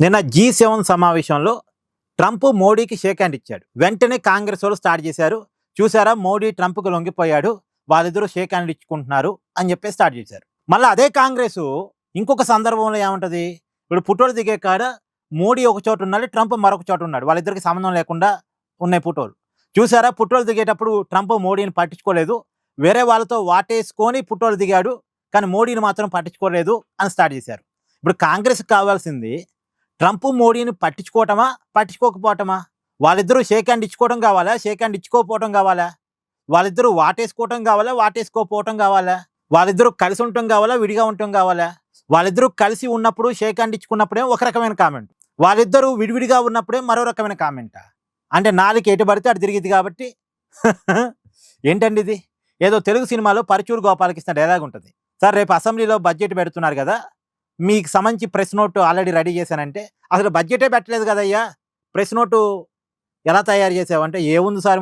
నిన్న G7 సమావేశంలో Trump మోడీకి షేక్ హ్యాండ్ ఇచ్చాడు. వెంటనే కాంగ్రెస్ వాళ్ళు స్టార్ట్ చేశారు. చూసారా మోడీ ట్రంప్‌కి లొంగిపోయాడు. వాళ్ళిద్దరూ షేక్ హ్యాండ్ ఇచ్చుకుంటున్నారు అని చెప్పేసి స్టార్ట్ చేశారు. మళ్ళీ అదే కాంగ్రెసు ఇంకొక సందర్భంలో ఏముంటది? ఇప్పుడు ఫోటోలు దిగే కాడ మోడీ ఒక చోట ఉన్నాడు, ట్రంప్ మరొక చోట ఉన్నాడు. వాళ్ళిద్దరికి సంబంధం లేకుండా ఉన్నాయి ఫోటోలు. చూసారా ఫోటోలు దిగేటప్పుడు ట్రంప్ మోడీని పట్టించుకోలేదు. వేరే వాళ్ళతో వాటేసుకొని ఫోటోలు దిగాడు. కానీ మోడీని మాత్రం పట్టించుకోలేదు అని స్టార్ట్ చేశారు. ఇప్పుడు కాంగ్రెస్‌కి కావాల్సింది ట్రంప్ మోడీని పట్టించుకోవటమా? పట్టించుకోకపోవటమా? వాళ్ళిద్దరూ షేక్ హ్యాండ్ ఇచ్చుకోవడం కావాలా? షేక్ హ్యాండ్ ఇచ్చుకోకపోవటం కావాలా? వాళ్ళిద్దరూ వాటేసుకోవటం కావాలా? వాటేసుకోకపోవటం కావాలా? వాళ్ళిద్దరూ కలిసి ఉండటం కావాలా? విడిగా ఉండటం కావాలా? వాళ్ళిద్దరూ కలిసి ఉన్నప్పుడు షేక్ హ్యాండ్ ఇచ్చుకున్నప్పుడే ఒక రకమైన కామెంట్. వాళ్ళిద్దరూ విడివిడిగా ఉన్నప్పుడే మరో రకమైన కామెంటా? అంటే నాలుక ఎటు పడితే అటు తిరిగిద్ది కాబట్టి ఏంటండి ఇది? ఏదో తెలుగు సినిమాలో పరుచూరు గోపాలకృష్ణ డైలాగ్ ఉంటుంది. సార్ రేపు అసెంబ్లీలో బడ్జెట్ పెడుతున్నారు కదా! మీకు సంబంధించి ప్రెస్ నోట్ ఆల్రెడీ రెడీ చేశానంటే, అసలు బడ్జెటే పెట్టలేదు కదయ్యా! ప్రెస్ నోటు ఎలా తయారు చేసావంటే, ఏముంది సార్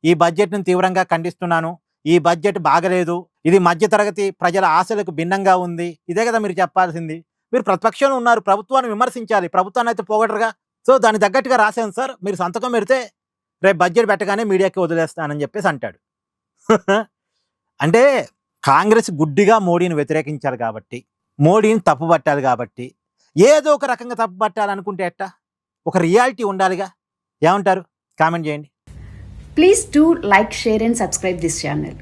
ఈ బడ్జెట్‌ని తీవ్రంగా ఖండిస్తున్నాను. ఈ బడ్జెట్ బాగలేదు. ఇది మధ్యతరగతి ప్రజల ఆశలకు భిన్నంగా ఉంది. ఇదే కదా మీరు చెప్పాల్సింది. మీరు ప్రతిపక్షంలో ఉన్నారు. ప్రభుత్వాన్ని విమర్శించాలి. ప్రభుత్వాన్ని అయితే పొగడరుగా. సో దానికి తగ్గట్టుగా రాశాను సార్. మీరు సంతకం పెడితే రేపు బడ్జెట్ పెట్టగానే మీడియాకి వదిలేస్తానని చెప్పేసి అంటాడు. అంటే కాంగ్రెస్ గుడ్డిగా మోడీని వ్యతిరేకించారు కాబట్టి, మోడీని తప్పుపట్టాలి కాబట్టి, ఏదో ఒక రకంగా తప్పుపట్టాలనుకుంటే ఎట్టా? ఒక రియాలిటీ ఉండాలిగా. ఏమంటారు? కామెంట్ చేయండి. Please do like, share and subscribe this channel.